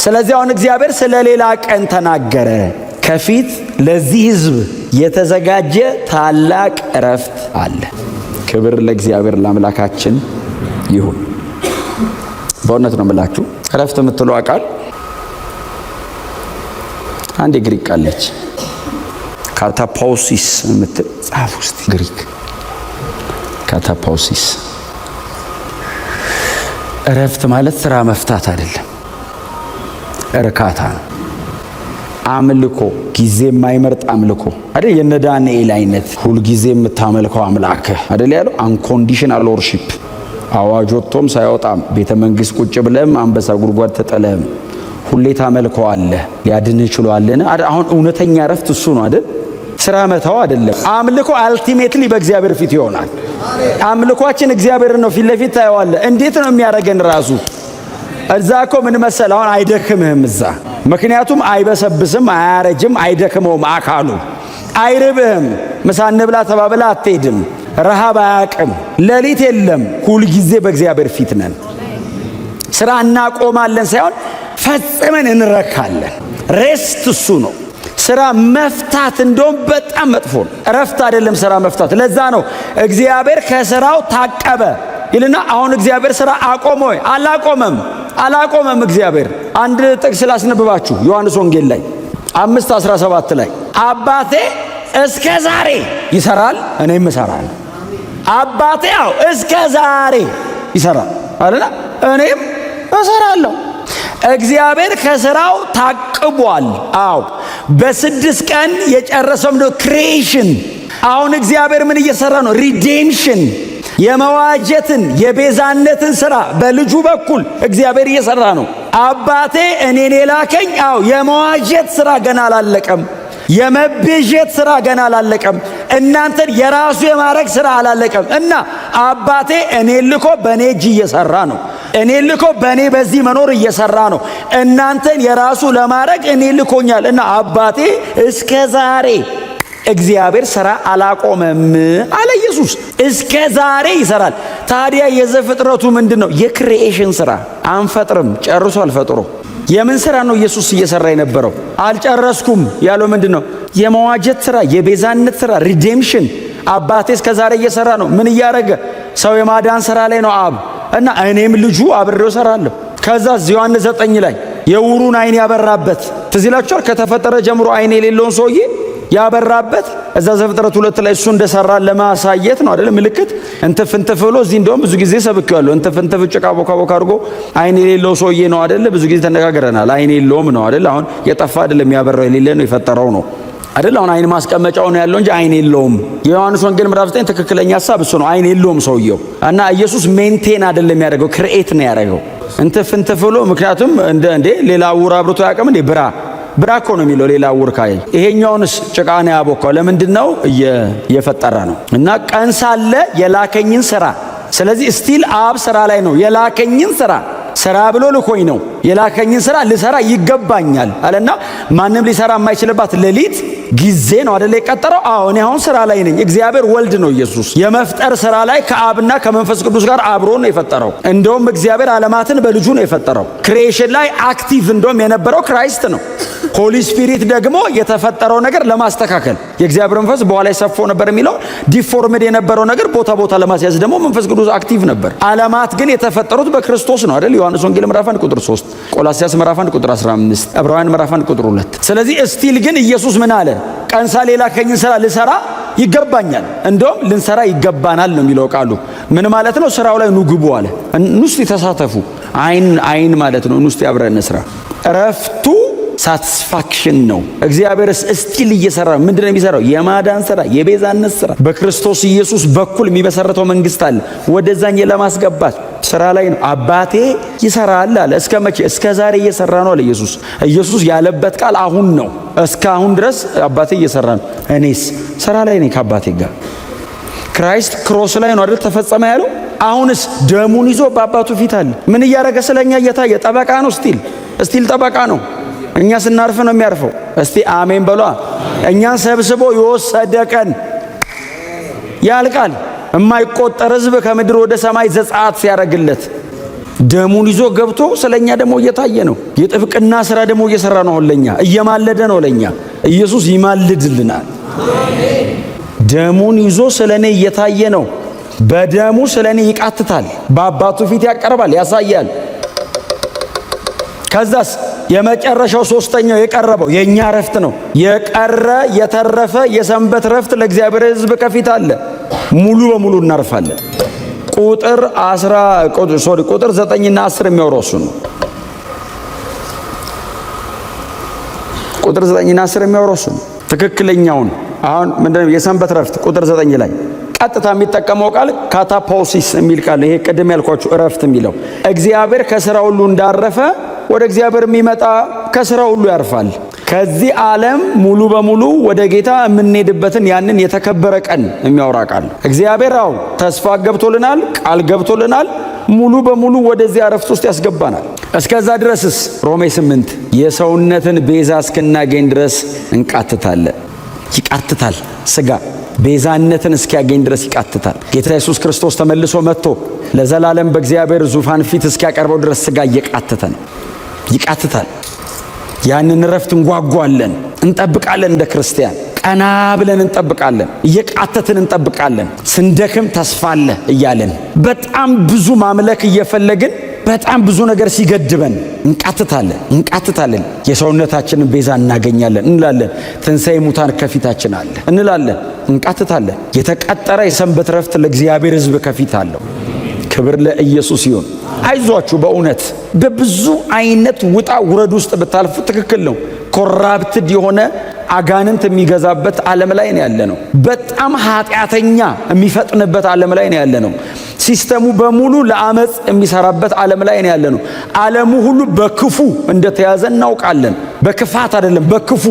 ስለዚህ አሁን እግዚአብሔር ስለ ሌላ ቀን ተናገረ። ከፊት ለዚህ ሕዝብ የተዘጋጀ ታላቅ እረፍት አለ። ክብር ለእግዚአብሔር ለአምላካችን ይሁን። በእውነት ነው የምላችሁ፣ እረፍት የምትለው ቃል አንድ የግሪክ ቃል ነች። ካታፓውሲስ የምትል ጻፍ ውስጥ ግሪክ ካታፓውሲስ። እረፍት ማለት ስራ መፍታት አይደለም፣ እርካታ ነው። አምልኮ፣ ጊዜ የማይመርጥ አምልኮ አይደል? የነ ዳንኤል አይነት ሁል ጊዜ የምታመልከው አምላክ አይደል ያለው? አንኮንዲሽናል ወርሺፕ። አዋጅ ወጥቶም ሳይወጣም ቤተ መንግስት ቁጭ ብለም አንበሳ ጉድጓድ ተጠለም ሁሌ ታመልከዋለህ። ሊያድንህ ችሏልን? አሁን እውነተኛ እረፍት እሱ ነው አይደል? ስራ መተው አይደለም። አምልኮ አልቲሜትሊ በእግዚአብሔር ፊት ይሆናል። አምልኮአችን እግዚአብሔር ነው። ፊት ለፊት ታየዋለህ። እንዴት ነው የሚያደርገን ራሱ? እዛ እኮ ምን መሰለህ አሁን አይደክምህም እዛ። ምክንያቱም አይበሰብስም፣ አያረጅም፣ አይደክመውም አካሉ። አይርብህም። ምሳ እንብላ ተባብላ አትሄድም። ረሃብ አያውቅም። ሌሊት የለም። ሁልጊዜ በእግዚአብሔር ፊት ነን። ስራ እናቆማለን ሳይሆን ፈጽመን እንረካለን። ሬስት እሱ ነው። ስራ መፍታት እንደውም በጣም መጥፎ ነው። እረፍት አይደለም ስራ መፍታት። ለዛ ነው እግዚአብሔር ከስራው ታቀበ ይልና አሁን እግዚአብሔር ስራ አቆመ ወይ? አላቆመም። እግዚአብሔር አንድ ጥቅስ ላስነብባችሁ ዮሐንስ ወንጌል ላይ 5:17 ላይ አባቴ እስከ ዛሬ ይሰራል እኔም እሰራለሁ። አባቴ እስከ ዛሬ ይሰራል አይደል? እኔም እሰራለሁ። እግዚአብሔር ከስራው ታቅቧል። በ6 ቀን የጨረሰው ነው ክሪኤሽን። አሁን እግዚአብሔር ምን እየሰራ ነው? ሪዴምሽን፣ የመዋጀትን የቤዛነትን ስራ በልጁ በኩል እግዚአብሔር እየሰራ ነው። አባቴ እኔን የላከኝ የመዋጀት ስራ ገና አላለቀም። የመቤዠት ስራ ገና አላለቀም። እናንተን የራሱ የማድረግ ስራ አላለቀም። እና አባቴ እኔን ልኮ በእኔ እጅ እየሰራ ነው። እኔን ልኮ በእኔ በዚህ መኖር እየሰራ ነው። እናንተን የራሱ ለማድረግ እኔ ልኮኛል። እና አባቴ እስከ ዛሬ እግዚአብሔር ስራ አላቆመም አለ ኢየሱስ። እስከ ዛሬ ይሰራል። ታዲያ የዘፍጥረቱ ምንድን ነው? የክሪኤሽን ስራ። አንፈጥርም፣ ጨርሷል ፈጥሮ። የምን ስራ ነው ኢየሱስ እየሰራ የነበረው? አልጨረስኩም ያለው ምንድን ነው? የመዋጀት ስራ፣ የቤዛነት ስራ፣ ሪዴምሽን። አባቴ እስከ ዛሬ እየሰራ ነው። ምን እያደረገ? ሰው የማዳን ስራ ላይ ነው አብ። እና እኔም ልጁ አብሬው እሰራለሁ። ከዛ ዮሐንስ 9 ላይ የዕውሩን አይን ያበራበት ትዝ ይላችኋል። ከተፈጠረ ጀምሮ አይን የሌለውን ሰውዬ ያበራበት እዛ ዘፍጥረት 2 ላይ እሱ እንደሰራ ለማሳየት ነው አይደል? ምልክት እንትፍ ብሎ እዚህ እንደውም ብዙ ጊዜ ሰብኬዋለሁ። እንትፍ ጭቃ ቦካ አድርጎ አይን የሌለው ሰውዬ ነው አይደል? ብዙ ጊዜ ተነጋግረናል። አይን የለውም ነው አይደል? አሁን የጠፋ አይደለም፣ ያበራው የሌለ ነው፣ የፈጠረው ነው አይደል? አሁን አይን ማስቀመጫው ነው ያለው እንጂ አይን የለውም። የዮሐንስ ወንጌል ምዕራፍ 9 ትክክለኛ ሐሳብ እሱ ነው። አይን የለውም ሰውየው። እና ኢየሱስ ሜንቴን አይደለም ያደረገው፣ ክሬኤት ነው ያደረገው። እንትፍ ብሎ ምክንያቱም እንደ ሌላ ዕውር አብርቶ ያውቅም እንዴ? ብራ እኮ ነው የሚለው ሌላ ዕውር ካየ። ይሄኛውንስ ጭቃ ነው ያቦካው። ለምንድን ነው? እየፈጠረ ነው። እና ቀን ሳለ የላከኝን ስራ። ስለዚህ ስቲል አብ ስራ ላይ ነው። የላከኝን ስራ ብሎ ልኮኝ ነው። የላከኝን ስራ ልሰራ ይገባኛል አለና ማንም ሊሰራ የማይችልባት ሌሊት ጊዜ ነው አይደል የቀጠረው? እኔ አሁን ስራ ላይ ነኝ። እግዚአብሔር ወልድ ነው ኢየሱስ። የመፍጠር ስራ ላይ ከአብና ከመንፈስ ቅዱስ ጋር አብሮ ነው የፈጠረው። እንደውም እግዚአብሔር ዓለማትን በልጁ ነው የፈጠረው። ክሪኤሽን ላይ አክቲቭ እንደውም የነበረው ክራይስት ነው። ሆሊ ስፒሪት ደግሞ የተፈጠረው ነገር ለማስተካከል የእግዚአብሔር መንፈስ በኋላ ሰፎ ነበር የሚለው ዲፎርምድ የነበረው ነገር ቦታ ለማስያዝ ደግሞ መንፈስ ቅዱስ አክቲቭ ነበር። ዓለማት ግን የተፈጠሩት በክርስቶስ ነው አይደል? ዮሐንስ ወንጌል ምዕራፍ 1 ቁጥር 3፣ ቆላስይስ ምዕራፍ 1 ቁጥር 15፣ ዕብራውያን ምዕራፍ 1 ቁጥር 2። ስለዚህ እስቲል ግን ኢየሱስ ምን አለ? ቀን ሳለ የላከኝን ስራ ልሰራ ይገባኛል። እንደውም ልንሰራ ይገባናል ነው የሚለው ቃሉ። ምን ማለት ነው? ስራው ላይ ኑ ግቡ አለ። እንውስጥ ተሳተፉ። አይን ማለት ነው። እንውስጥ አብረን እንስራ። እረፍቱ ሳቲስፋክሽን ነው። እግዚአብሔር እስቲል እየሰራ ምንድነው የሚሰራው? የማዳን ስራ፣ የቤዛነት ስራ። በክርስቶስ ኢየሱስ በኩል የሚመሰረተው መንግስት አለ። ወደዛኝ ለማስገባት ስራ ላይ ነው። አባቴ ይሰራል አለ። እስከ መቼ? እስከ ዛሬ እየሰራ ነው አለ ኢየሱስ። ኢየሱስ ያለበት ቃል አሁን ነው። እስካሁን ድረስ አባቴ እየሰራ ነው። እኔስ ስራ ላይ ነኝ ከአባቴ ጋር። ክራይስት ክሮስ ላይ ነው አይደል ተፈጸመ ያለው። አሁንስ ደሙን ይዞ በአባቱ ፊት አለ። ምን እያደረገ? ስለኛ እየታየ ጠበቃ ነው። ስቲል ጠበቃ ነው። እኛ ስናርፍ ነው የሚያርፈው። እስቲ አሜን በሏ። እኛን ሰብስቦ የወሰደ ቀን ያልቃል። የማይቆጠር ሕዝብ ከምድር ወደ ሰማይ ዘጸአት ሲያደርግለት ደሙን ይዞ ገብቶ ስለኛ ደግሞ እየታየ ነው። የጥብቅና ስራ ደግሞ እየሰራ ነው። ለኛ እየማለደ ነው። ለኛ ኢየሱስ ይማልድልናል። ደሙን ይዞ ስለኔ እየታየ ነው። በደሙ ስለኔ ይቃትታል። በአባቱ ፊት ያቀርባል፣ ያሳያል። ከዛስ የመጨረሻው ሶስተኛው የቀረበው የኛ ረፍት ነው። የቀረ የተረፈ የሰንበት ረፍት ለእግዚአብሔር ሕዝብ ከፊት አለ። ሙሉ በሙሉ እናርፋለን። ቁጥር 9 እና 10 የሚያወራው እሱ ነው። ቁጥር 9 እና 10 የሚያወራው እሱ ነው። ትክክለኛውን አሁን ምንድነው የሰንበት ረፍት? ቁጥር 9 ላይ ቀጥታ የሚጠቀመው ቃል ካታፖሲስ የሚል ቃል። ይሄ ቅድም ያልኳችሁ እረፍት የሚለው እግዚአብሔር ከሥራ ሁሉ እንዳረፈ ወደ እግዚአብሔር የሚመጣ ከሥራ ሁሉ ያርፋል። ከዚህ ዓለም ሙሉ በሙሉ ወደ ጌታ የምንሄድበትን ያንን የተከበረ ቀን የሚያወራ ቃል ነው። እግዚአብሔር ተስፋ ገብቶልናል፣ ቃል ገብቶልናል። ሙሉ በሙሉ ወደዚህ ዕረፍት ውስጥ ያስገባናል። እስከዛ ድረስስ ሮሜ 8 የሰውነትን ቤዛ እስክናገኝ ድረስ እንቃትታለን። ይቃትታል። ስጋ ቤዛነትን እስኪያገኝ ድረስ ይቃትታል። ጌታ ኢየሱስ ክርስቶስ ተመልሶ መጥቶ ለዘላለም በእግዚአብሔር ዙፋን ፊት እስኪያቀርበው ድረስ ስጋ እየቃተተ ነው። ይቃትታል። ያንን ዕረፍት እንጓጓለን፣ እንጠብቃለን። እንደ ክርስቲያን ቀና ብለን እንጠብቃለን፣ እየቃተትን እንጠብቃለን። ስንደክም ተስፋ አለ እያለን በጣም ብዙ ማምለክ እየፈለግን በጣም ብዙ ነገር ሲገድበን እንቃትታለን። የሰውነታችንን ቤዛ እናገኛለን እንላለን። ትንሣኤ ሙታን ከፊታችን አለ እንላለን፣ እንቃትታለን። የተቀጠረ የሰንበት ዕረፍት ለእግዚአብሔር ሕዝብ ከፊት አለው። ክብር ለኢየሱስ ይሁን። አይዟችሁ። በእውነት በብዙ አይነት ውጣ ውረድ ውስጥ ብታልፉ ትክክል ነው። ኮራፕትድ የሆነ አጋንንት የሚገዛበት ዓለም ላይ ነው ያለ ነው። በጣም ኃጢአተኛ የሚፈጥንበት ዓለም ላይ ነው ያለ ነው። ሲስተሙ በሙሉ ለአመጽ የሚሰራበት ዓለም ላይ ነው ያለ ነው። ዓለሙ ሁሉ በክፉ እንደተያዘ እናውቃለን። በክፋት አይደለም፣ በክፉ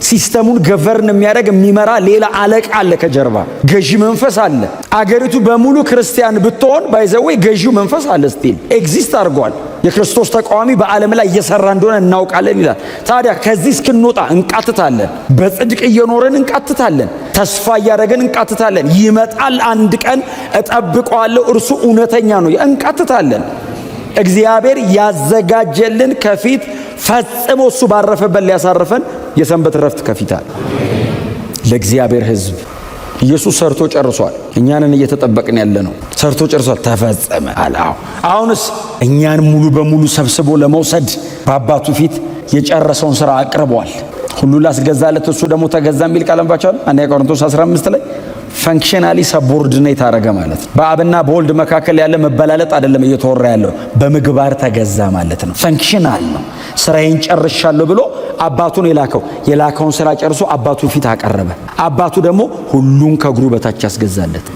ሲስተሙን ገቨርን የሚያደርግ የሚመራ ሌላ አለቃ አለ ከጀርባ። ገዢ መንፈስ አለ። አገሪቱ በሙሉ ክርስቲያን ብትሆን ባይዘዌ ገዢው መንፈስ አለ፣ ስቲል ኤግዚስት አድርጓል። የክርስቶስ ተቃዋሚ በዓለም ላይ እየሰራ እንደሆነ እናውቃለን ይላል። ታዲያ ከዚህ እስክንወጣ እንቃትታለን። በጽድቅ እየኖርን እንቃትታለን። ተስፋ እያደረግን እንቃትታለን። ይመጣል አንድ ቀን እጠብቀዋለሁ፣ እርሱ እውነተኛ ነው። እንቃትታለን። እግዚአብሔር ያዘጋጀልን ከፊት ፈጽሞ እሱ ባረፈበት ሊያሳርፈን የሰንበት ዕረፍት ከፊታል። ለእግዚአብሔር ሕዝብ ኢየሱስ ሰርቶ ጨርሷል። እኛንን እየተጠበቅን ያለ ነው። ሰርቶ ጨርሷል፣ ተፈጸመ አለ። አሁንስ እኛን ሙሉ በሙሉ ሰብስቦ ለመውሰድ በአባቱ ፊት የጨረሰውን ሥራ አቅርቧል። ሁሉ ላስገዛለት እሱ ደግሞ ተገዛ የሚል ቃል አንባቻል። አንደኛ ቆሮንቶስ 15 ላይ ፈንክሽናሊ ሰቦርዲኔት አረገ ማለት ነው። በአብና በወልድ መካከል ያለ መበላለጥ አይደለም እየተወራ ያለው፣ በምግባር ተገዛ ማለት ነው። ፈንክሽናል ነው። ስራዬን ጨርሻለሁ ብሎ አባቱን የላከውን ስራ ጨርሶ አባቱ ፊት አቀረበ። አባቱ ደግሞ ሁሉን ከእግሩ በታች ያስገዛለት።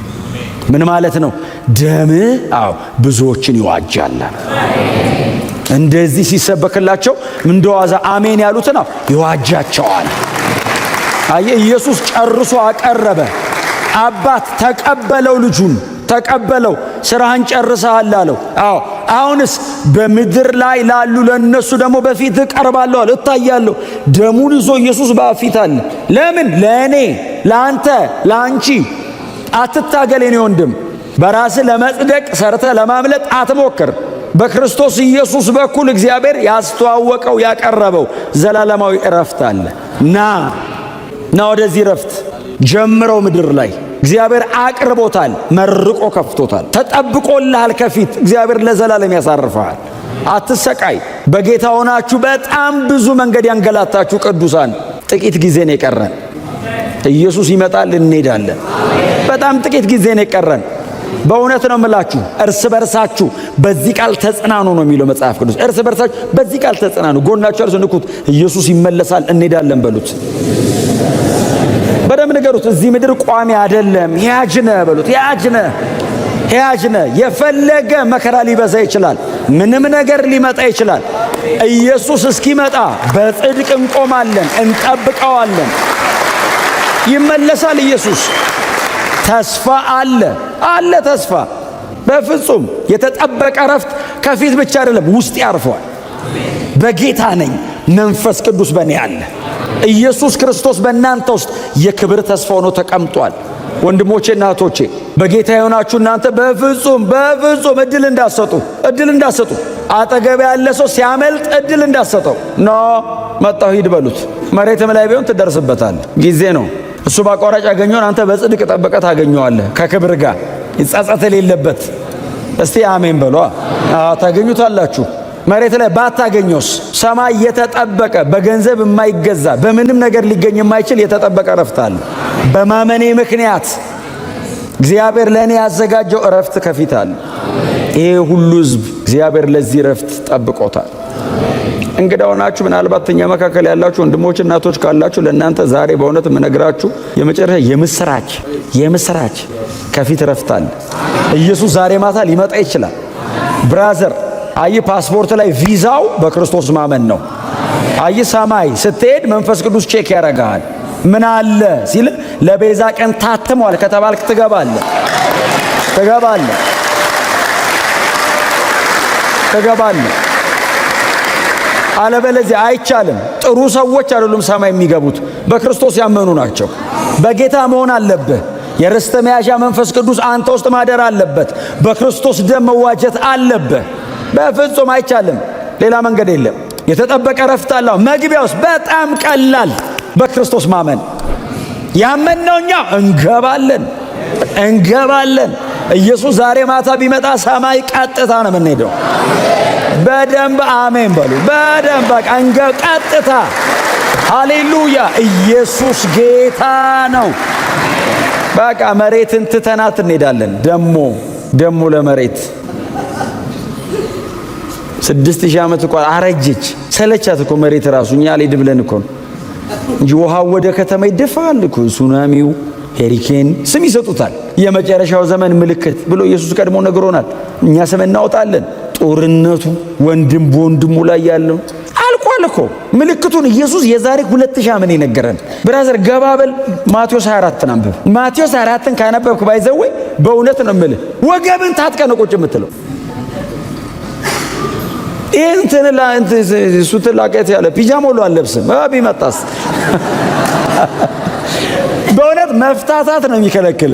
ምን ማለት ነው? ደምህ ብዙዎችን ይዋጃል። እንደዚህ ሲሰበክላቸው እንደዋዛ አሜን ያሉትን ይዋጃቸዋል። አየህ፣ ኢየሱስ ጨርሶ አቀረበ። አባት ተቀበለው፣ ልጁን ተቀበለው። ስራህን ጨርሰሃል አለው። አሁንስ በምድር ላይ ላሉ ለነሱ ደግሞ በፊት እቀርባለሁ አለ፣ እታያለሁ። ደሙን ይዞ ኢየሱስ በፊት አለ። ለምን? ለእኔ፣ ለአንተ፣ ለአንቺ። አትታገል የኔ ወንድም። በራስህ ለመጽደቅ ሰርተህ ለማምለጥ አትሞክር። በክርስቶስ ኢየሱስ በኩል እግዚአብሔር ያስተዋወቀው ያቀረበው ዘላለማዊ ዕረፍት አለ። ና ወደዚህ ዕረፍት ጀምረው። ምድር ላይ እግዚአብሔር አቅርቦታል፣ መርቆ ከፍቶታል፣ ተጠብቆልሃል። ከፊት እግዚአብሔር ለዘላለም ያሳርፈሃል። አትሰቃይ። በጌታ ሆናችሁ በጣም ብዙ መንገድ ያንገላታችሁ ቅዱሳን ጥቂት ጊዜ ነው የቀረን። ኢየሱስ ይመጣል፣ እንሄዳለን። በጣም ጥቂት ጊዜ ነው የቀረን። በእውነት ነው የምላችሁ። እርስ በርሳችሁ በዚህ ቃል ተጽናኑ ነው የሚለው መጽሐፍ ቅዱስ። እርስ በርሳችሁ በዚህ ቃል ተጽናኑ። ጎናችሁ እርሱ ንኩት። ኢየሱስ ይመለሳል፣ እንሄዳለን በሉት። በደም ንገሩት። እዚህ ምድር ቋሚ አይደለም፣ ሕያጅነ በሉት። ሕያጅነ። የፈለገ መከራ ሊበዛ ይችላል፣ ምንም ነገር ሊመጣ ይችላል። ኢየሱስ እስኪመጣ በጽድቅ እንቆማለን፣ እንጠብቀዋለን። ይመለሳል ኢየሱስ። ተስፋ አለ ተስፋ። በፍጹም የተጠበቀ ዕረፍት ከፊት ብቻ አይደለም፣ ውስጥ ያርፈዋል። በጌታ ነኝ፣ መንፈስ ቅዱስ በእኔ አለ። ኢየሱስ ክርስቶስ በእናንተ ውስጥ የክብር ተስፋ ሆኖ ተቀምጧል። ወንድሞቼና እህቶቼ በጌታ የሆናችሁ እናንተ በፍጹም እድል እንዳሰጡ አጠገብ ያለ ሰው ሲያመልጥ እድል እንዳሰጠው መጣሁ ሂድ በሉት። መሬትም ላይ ቢሆን ትደርስበታለህ። ጊዜ ነው። እሱ በአቋራጭ ያገኘውን አንተ በጽድቅ ጠበቀህ ታገኘዋለህ፣ ከክብር ጋር ይጻጸት የሌለበት። እስቲ አሜን በሏ። ታገኙታላችሁ። መሬት ላይ ባታገኘውስ ሰማይ የተጠበቀ በገንዘብ የማይገዛ በምንም ነገር ሊገኝ የማይችል የተጠበቀ ዕረፍት አለ። በማመኔ ምክንያት እግዚአብሔር ለእኔ ያዘጋጀው ዕረፍት ከፊት አለ። ይሄ ሁሉ ሕዝብ እግዚአብሔር ለዚህ ዕረፍት ጠብቆታል። እንግዳ ሆናችሁ ምናልባት እኛ መካከል ያላችሁ ወንድሞች እናቶች ካላችሁ ለእናንተ ዛሬ በእውነት የምነግራችሁ የመጨረሻ የምስራች ከፊት ዕረፍት አለ። ኢየሱስ ዛሬ ማታ ሊመጣ ይችላል። ብራዘር ፓስፖርት ላይ ቪዛው በክርስቶስ ማመን ነው። አይ ሰማይ ስትሄድ መንፈስ ቅዱስ ቼክ ያደርጋል። ምን አለ ሲል ለቤዛ ቀን ታትሟል ከተባልክ ትገባለህ። አለበለዚያ አይቻልም። ጥሩ ሰዎች አይደሉም ሰማይ የሚገቡት፣ በክርስቶስ ያመኑ ናቸው። በጌታ መሆን አለብህ። የርስተ መያዣ መንፈስ ቅዱስ አንተ ውስጥ ማደር አለበት። በክርስቶስ ደም መዋጀት አለብህ። በፍጹም አይቻልም። ሌላ መንገድ የለም። የተጠበቀ ረፍት አለው። መግቢያውስ በጣም ቀላል፣ በክርስቶስ ማመን። ያመንነው እኛ እንገባለን። ኢየሱስ ዛሬ ማታ ቢመጣ ሰማይ ቀጥታ ነው የምንሄደው። በደንብ አሜን በሉ። በደንብ ቀጥታ። ሃሌሉያ! ኢየሱስ ጌታ ነው። በቃ መሬትን ትተናት እንሄዳለን። ደሞ ለመሬት 6000 ዓመት እኮ አረጀች፣ ሰለቻት እኮ መሬት ራሱ። እኛ አልሄድ ብለን እኮ እንጂ ውሃው ወደ ከተማ ይደፋል እኮ። ሱናሚው፣ ሄሪኬን ስም ይሰጡታል። የመጨረሻው ዘመን ምልክት ብሎ ኢየሱስ ቀድሞ ነግሮናል። እኛ ስም እናወጣለን። ጦርነቱ ወንድም በወንድሙ ላይ ያለው አልቋል እኮ። ምልክቱን ኢየሱስ የዛሬ 2000 ዓመት የነገረን። ብራዘር ገባበል ማቴዎስ 24 አንብብ። ማቴዎስ 24ን ካነበብክ ባይዘው በእውነት ነው የምልህ ወገብን ታጥቀ ነው ቁጭ የምትለው። ሱትላቀት ያለ ፒጃማ ሁሉ አለብስም ቢመጣስ በእውነት መፍታታት ነው የሚከለክል።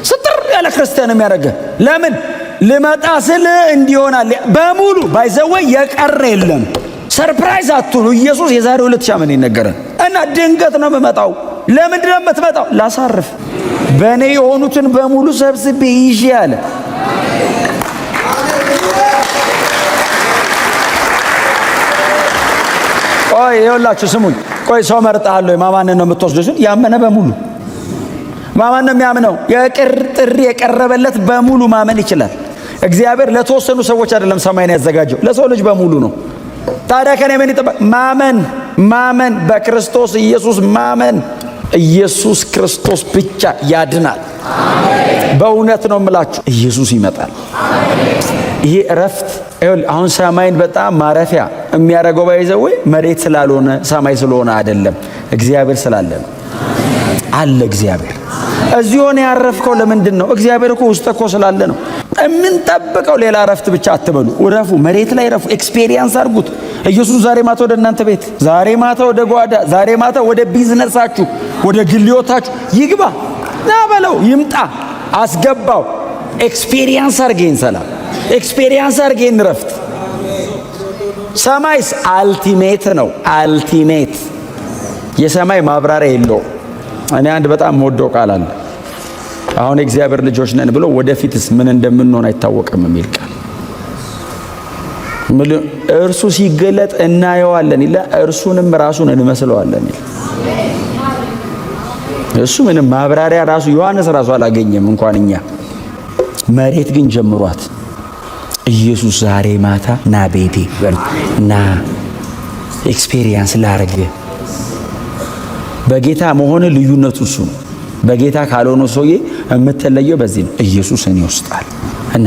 ስትር ያለ ክርስቲያን የሚያደርገ ለምን ልመጣ ስል እንዲሆናል በሙሉ ባይዘወይ የቀረ የለም። ሰርፕራይዝ አትሁኑ። ኢየሱስ የዛሬ 2000 ዓመት ይነገረን እና ድንገት ነው የምመጣው። ለምንድን ነው የምትመጣው? ላሳርፍ፣ በእኔ የሆኑትን በሙሉ ሰብስቤ ይዤ አለ። ቆይ ይኸውላችሁ ስሙኝ። ቆይ ሰው መርጣለሁ ማማንን ነው የምትወስዱት? ያመነ በሙሉ ማማን ነው የሚያምነው። ጥሪ የቀረበለት በሙሉ ማመን ይችላል። እግዚአብሔር ለተወሰኑ ሰዎች አይደለም ሰማይን ያዘጋጀው፣ ለሰው ልጅ በሙሉ ነው። ታዲያ ከኔ ምን ይጠበቅ? ማመን በክርስቶስ ኢየሱስ ማመን። ኢየሱስ ክርስቶስ ብቻ ያድናል። በእውነት ነው የምላችሁ፣ ኢየሱስ ይመጣል። ይሄ እረፍት አሁን ሰማይን በጣም ማረፊያ የሚያደርገው ባይዘው መሬት ስላልሆነ ሰማይ ስለሆነ አይደለም፣ እግዚአብሔር ስላለ ነው። አለ እግዚአብሔር እዚህ ሆነ ያረፍከው ለምንድን ነው? እግዚአብሔር እኮ ውስጥ እኮ ስላለ ነው። የምንጠብቀው ሌላ እረፍት ብቻ አትበሉ። እረፉ፣ መሬት ላይ እረፉ፣ ኤክስፔሪየንስ አድርጉት። ኢየሱስ ዛሬ ማታ ወደ እናንተ ቤት፣ ዛሬ ማታ ወደ ጓዳ፣ ዛሬ ማታ ወደ ቢዝነሳችሁ፣ ወደ ግልዮታችሁ ይግባ። ና በለው፣ ይምጣ፣ አስገባው። ኤክስፔሪየንስ አድርገን ሰላም፣ ኤክስፔሪየንስ አድርገን እረፍት። ሰማይስ አልቲሜት ነው። አልቲሜት የሰማይ ማብራሪያ የለው። እኔ አንድ በጣም ወደው ቃል አለ። አሁን የእግዚአብሔር ልጆች ነን ብሎ ወደፊትስ ምን እንደምንሆን አይታወቅም የሚል ቃል። እርሱ ሲገለጥ እናየዋለን ይላል፣ እርሱንም ራሱን እንመስለዋለን ይላል። እሱ ምንም ማብራሪያ ራሱ ዮሐንስ ራሱ አላገኘም እንኳን እኛ። መሬት ግን ጀምሯት። ኢየሱስ ዛሬ ማታ ና ቤቴ ና ኤክስፔሪየንስ ላርግ። በጌታ መሆን ልዩነቱ እሱ ነው። በጌታ ካልሆነ ሰውዬ የምትለየው በዚህ ነው። ኢየሱስ እኔ ውስጣል እና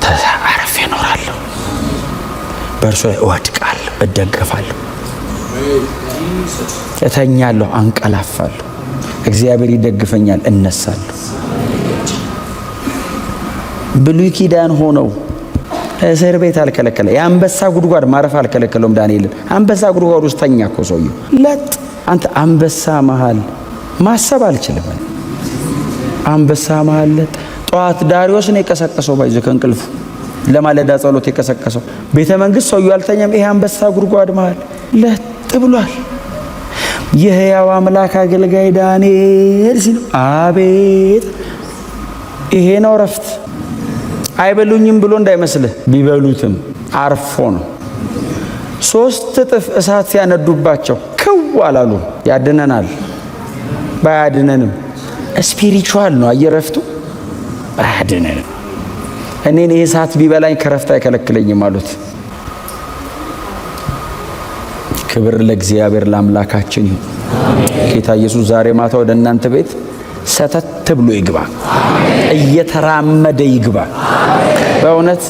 ተዛራፍ እኖራለሁ፣ በእርሱ እወድቃለሁ፣ እደገፋለሁ፣ እተኛለሁ፣ አንቀላፋለሁ፣ እግዚአብሔር ይደግፈኛል፣ እነሳለሁ። ብሉይ ኪዳን ሆነው እስር ቤት አልከለከለ። የአንበሳ ጉድጓድ ማረፍ አልከለከለውም ዳንኤልን። አንበሳ ጉድጓድ ውስጥ ተኛ እኮ ሰውዬው። ለጥ አንተ አንበሳ መሃል ማሰብ አልችልም። አንበሳ መሃል ለጥ። ጠዋት ዳሪዮስን የቀሰቀሰው ባይዘ ከእንቅልፉ ለማለዳ ጸሎት የቀሰቀሰው ቤተ መንግስት ሰውዬው አልተኛም። ይሄ አንበሳ ጉድጓድ መሃል ለጥ ብሏል። የሕያው አምላክ አገልጋይ ዳንኤል ሲሉ አቤት! ይሄ ነው እረፍት። አይበሉኝም ብሎ እንዳይመስልህ፣ ቢበሉትም አርፎ ነው። 3 እጥፍ እሳት ሲያነዱባቸው ክው አላሉ። ያድነናል። ባያድነንም ስፒሪቹዋል ነው አየረፍቱ። ባያድነንም እኔን ይሄ እሳት ቢበላኝ ከረፍት አይከለክለኝም አሉት። ክብር ለእግዚአብሔር ለአምላካችን ይሁን። ጌታ ኢየሱስ ዛሬ ማታ ወደ እናንተ ቤት ሰተት ብሎ ይግባ፣ እየተራመደ ይግባ። በእውነት